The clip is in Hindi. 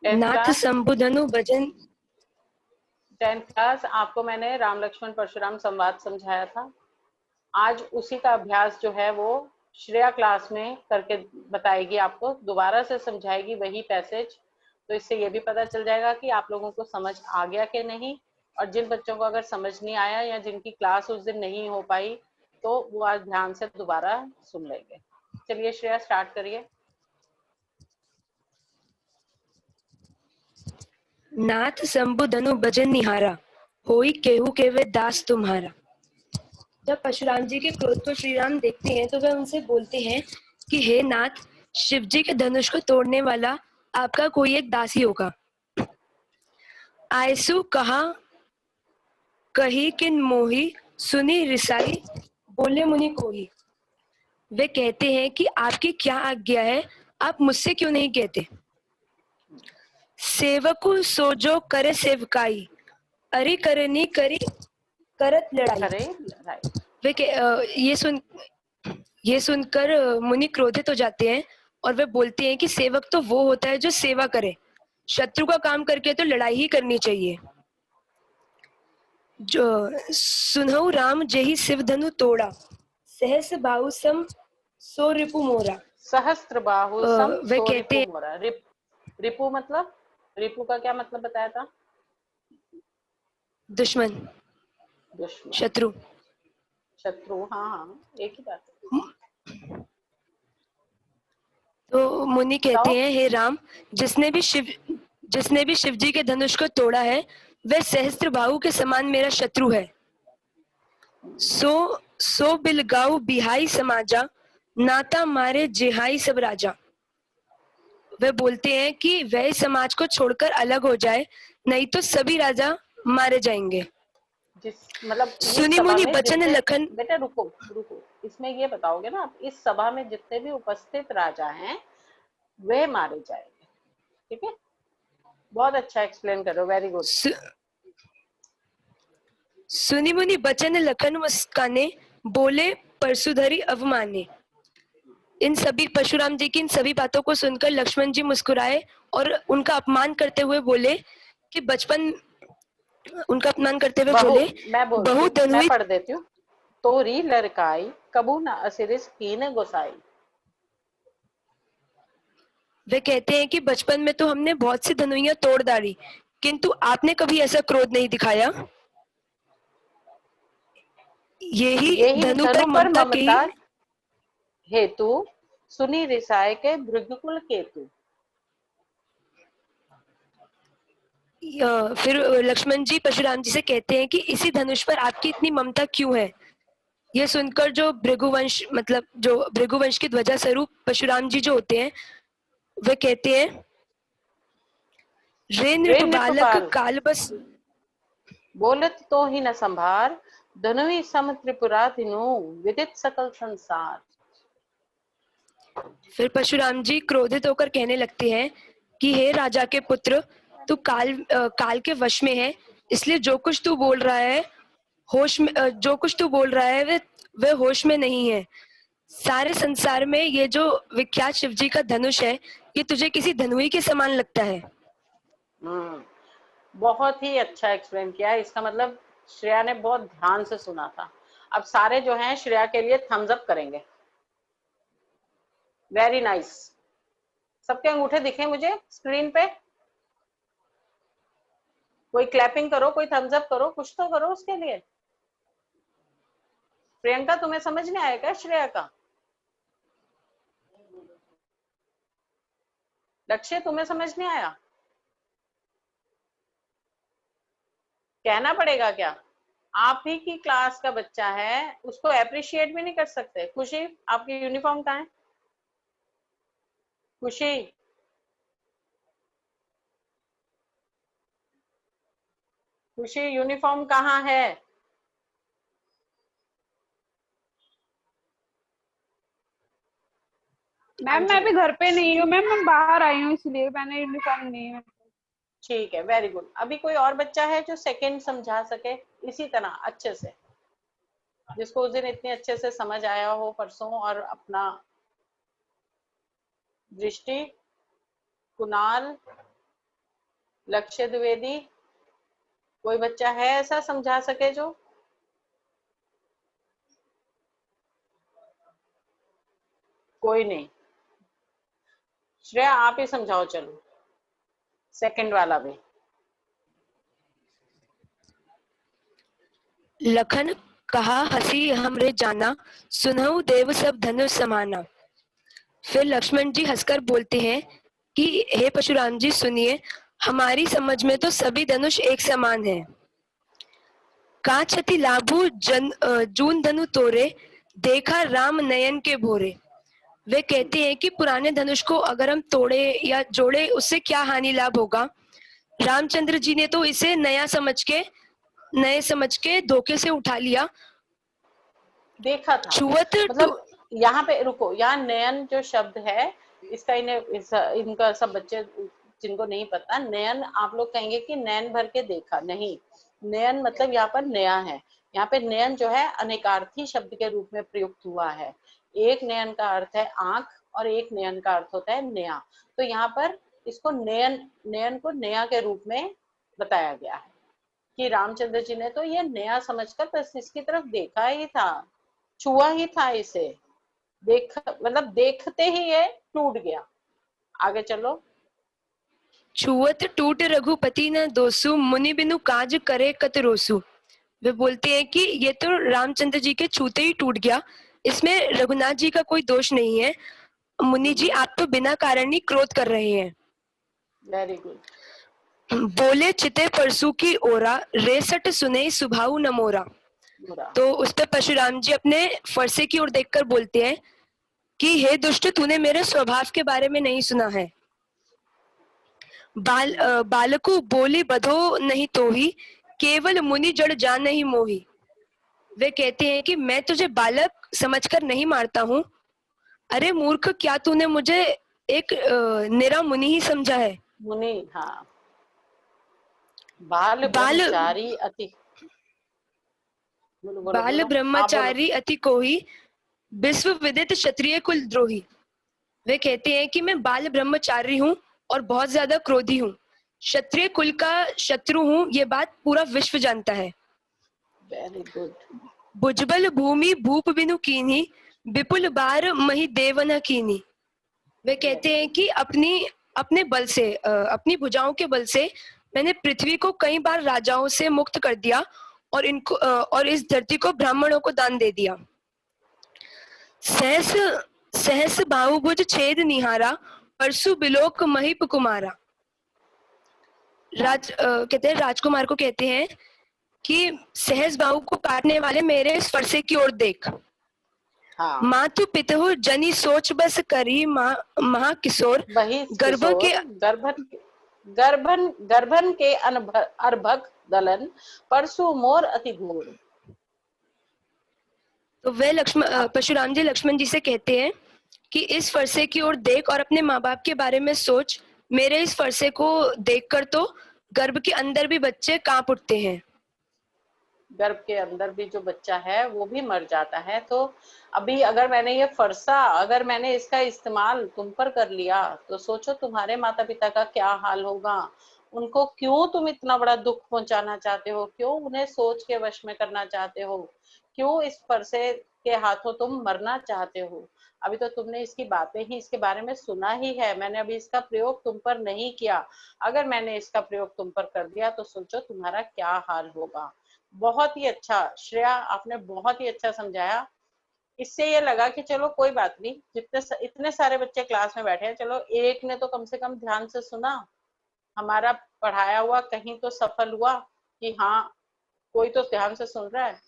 नाथ संबुधनु भजन। 10th क्लास आपको मैंने राम लक्ष्मण परशुराम संवाद समझाया था। आज उसी का अभ्यास जो है वो श्रेया क्लास में करके बताएगी, आपको दोबारा से समझाएगी वही पैसेज। तो इससे ये भी पता चल जाएगा कि आप लोगों को समझ आ गया कि नहीं। और जिन बच्चों को अगर समझ नहीं आया या जिनकी क्लास उस दिन नहीं हो पाई तो वो आज ध्यान से दोबारा सुन लेंगे। चलिए श्रेया स्टार्ट करिए। नाथ संबुधनु भजन निहारा, होई केहू केवे दास तुम्हारा। जब परशुराम जी के क्रोध को श्री राम देखते हैं तो वह उनसे बोलते हैं कि हे नाथ, शिव जी के धनुष को तोड़ने वाला आपका कोई एक दासी होगा। आयसु कहा कही किन मोही, सुनी रिसाई बोले मुनि कोही। वे कहते हैं कि आपकी क्या आज्ञा है, आप मुझसे क्यों नहीं कहते। सेवकु सोजो करे सेवकाई, अरि करनी करी करत लड़ाई। वे ये सुनकर मुनि क्रोधित हो जाते हैं और वे बोलते हैं कि सेवक तो वो होता है जो सेवा करे, शत्रु का काम करके तो लड़ाई ही करनी चाहिए। जो सुनहु राम जेहि शिव धनु तोड़ा, सहस्र बाहु सम सो रिपु मोरा। सहस्त्र बाहु सम वे सो कहते रिपु मोरा। रिपु मतलब, रिपु का क्या मतलब बताया था? दुश्मन, शत्रु। शत्रु, हाँ हाँ एक ही बात है। तो मुनि कहते हैं, हे राम, जिसने भी शिव जी के धनुष को तोड़ा है वह सहस्त्र बाहु के समान मेरा शत्रु है। सो बिलगाऊ बिहाई समाजा, नाता मारे जिहाई सब राजा। वे बोलते हैं कि वह समाज को छोड़कर अलग हो जाए, नहीं तो सभी राजा मारे जाएंगे। मतलब सुनी मुनि बचन लखन। बेटा रुको रुको, इसमें ये बताओगे ना आप, इस सभा में जितने भी उपस्थित राजा हैं वे मारे जाएंगे। ठीक है, बहुत अच्छा एक्सप्लेन करो, वेरी गुड। सुनी मुनि बचन लखन मुस्काने, बोले परसुधरी अवमाने। इन सभी परशुराम जी की इन सभी बातों को सुनकर लक्ष्मण जी मुस्कुराए और उनका अपमान करते हुए बोले कि बहु धनुई। मैं पढ़ देती हूँ। तोरी लड़काई कबू न असिरिस कीन गोसाई। वे कहते हैं कि बचपन में तो हमने बहुत सी धनुइयां तोड़ डाली, किंतु आपने कभी ऐसा क्रोध नहीं दिखाया। यही धनु पर ममता की हेतु सुनी रिसाय के भृगुकुल केतु। फिर लक्ष्मण जी परशुराम जी से कहते हैं कि इसी धनुष पर आपकी इतनी ममता क्यों है। यह सुनकर जो भृगुवंश की ध्वजा स्वरूप परशुराम जी जो होते हैं वे कहते हैं, रे नृप बालक काल बस बोलत तो ही न संभार, धनुई सम त्रिपुरा तिनु विदित सकल संसार। फिर परशुराम जी क्रोधित होकर कहने लगते हैं कि हे राजा के पुत्र, तू काल के वश में है, इसलिए जो कुछ तू बोल रहा है वह होश में नहीं है। सारे संसार में ये जो विख्यात शिव जी का धनुष है ये तुझे किसी धनुई के समान लगता है। बहुत ही अच्छा एक्सप्लेन किया है। इसका मतलब श्रेया ने बहुत ध्यान से सुना था। अब सारे जो हैं श्रेया के लिए थम्स अप करेंगे। Very nice. सबके अंगूठे दिखे मुझे स्क्रीन पे। कोई क्लैपिंग करो, कोई थम्स अप करो, कुछ तो करो उसके लिए। प्रियंका तुम्हें समझ नहीं आया क्या श्रेया का? लक्ष्य तुम्हें समझ नहीं आया? कहना पड़ेगा क्या? आप ही की क्लास का बच्चा है, उसको अप्रिशिएट भी नहीं कर सकते। खुशी, आपकी यूनिफॉर्म कहाँ है? खुशी, खुशी यूनिफॉर्म कहाँ है? मैम मैं अभी घर पे नहीं हूँ मैम, मैं बाहर आई हूँ इसलिए मैंने यूनिफॉर्म नहीं है। ठीक है, वेरी गुड। अभी कोई और बच्चा है जो सेकंड समझा सके इसी तरह अच्छे से, जिसको उस दिन इतने अच्छे से समझ आया हो परसों? और अपना दृष्टि, कुणाल, लक्ष्य द्विवेदी, कोई बच्चा है ऐसा समझा सके जो? कोई नहीं। श्रेया आप ही समझाओ चलो, सेकंड वाला भी। लखन कहा हंसी हमरे जाना, सुनहु देव सब धनुष समाना। फिर लक्ष्मण जी हंसकर बोलते हैं कि हे परशुराम जी सुनिए, हमारी समझ में तो सभी धनुष एक समान हैं। काछति लाभु जून धनु तोरे, देखा राम नयन के भोरे। वे कहते हैं कि पुराने धनुष को अगर हम तोड़े या जोड़े उससे क्या हानि लाभ होगा। रामचंद्र जी ने तो इसे नए समझ के धोखे से उठा लिया। देखा था छुअत मतलब, यहाँ पे रुको, यहाँ नयन जो शब्द है इसका इनका सब बच्चे जिनको नहीं पता, नयन आप लोग कहेंगे कि नयन भर के देखा, नहीं, नयन मतलब यहाँ पर नया है। यहाँ पे नयन जो है अनेकार्थी शब्द के रूप में प्रयुक्त हुआ है। एक नयन का अर्थ है आंख और एक नयन का अर्थ होता है नया। तो यहाँ पर इसको नयन को नया के रूप में बताया गया है कि रामचंद्र जी ने तो ये नया समझकर बस इसकी तरफ देखा ही था, छुआ ही था इसे, मतलब देखते ही ये टूट गया। आगे चलो। छुअत टूट रघुपति न दोसु, मुनि बिनु काज करे कत रोसु। वे बोलते हैं कि ये तो रामचंद्र जी के छूते ही टूट गया, इसमें रघुनाथ जी का कोई दोष नहीं है। मुनि जी आप तो बिना कारण ही क्रोध कर रहे हैं। Very good. बोले चिते परसु की ओरा, रेसट सुने सुभाऊ न मोरा। तो उस पर परशुराम जी अपने फरसे की ओर देखकर बोलते हैं कि हे दुष्ट, तूने मेरे स्वभाव के बारे में नहीं सुना है। बालकु बोली बधो नहीं तो ही, केवल मुनि जड़ जान नहीं मोही। वे कहते हैं कि मैं तुझे बालक समझकर नहीं मारता हूँ। अरे मूर्ख, क्या तूने मुझे एक निरा मुनि ही समझा है। मुनि, हाँ। बाल ब्रह्मचारी अति, बाल ब्रह्मचारी अति कोही, विश्व विदित क्षत्रिय कुल द्रोही। वे कहते हैं कि मैं बाल ब्रह्मचारी हूँ और बहुत ज्यादा क्रोधी हूँ, क्षत्रिय कुल का शत्रु हूँ, ये बात पूरा विश्व जानता है। Very good. भुजबल भूमि भूप बिनु कीन्ही, विपुल बार मही देव न कीन्ही। वे कहते हैं कि अपने बल से, अपनी भुजाओं के बल से मैंने पृथ्वी को कई बार राजाओं से मुक्त कर दिया और इस धरती को ब्राह्मणों को दान दे दिया। सहस सहस बाहुभुज छेद निहारा, परसु बिलोक महिप कुमारा। कहते हैं, राजकुमार को कहते हैं कि सहस बाहु को काटने वाले मेरे इस फरसे की ओर देख। हाँ। मातु पितहु जनी सोच बस करी, महा किशोर गर्भन के अर्भक दलन, परसु मोर अति घोर। तो वे परशुराम जी लक्ष्मण जी से कहते हैं कि इस फरसे की ओर देख और अपने माँ बाप के बारे में सोच। मेरे इस फरसे को देखकर तो गर्भ के अंदर भी बच्चे कांप उठते हैं। गर्भ के अंदर भी जो बच्चा है वो भी मर जाता है। तो अभी अगर मैंने इसका इस्तेमाल तुम पर कर लिया तो सोचो तुम्हारे माता पिता का क्या हाल होगा। उनको क्यों तुम इतना बड़ा दुख पहुंचाना चाहते हो, क्यों उन्हें सोच के वश में करना चाहते हो, क्यों इस फरसे के हाथों तुम मरना चाहते हो। अभी तो तुमने इसकी बातें ही, इसके बारे में सुना ही है, मैंने अभी इसका प्रयोग तुम पर नहीं किया। अगर मैंने इसका प्रयोग तुम पर कर दिया तो सोचो तुम्हारा क्या हाल होगा। बहुत ही अच्छा श्रेया, आपने बहुत ही अच्छा समझाया। इससे ये लगा कि चलो कोई बात नहीं, इतने सारे बच्चे क्लास में बैठे हैं, चलो एक ने तो कम से कम ध्यान से सुना, हमारा पढ़ाया हुआ कहीं तो सफल हुआ कि हाँ कोई तो ध्यान से सुन रहा है।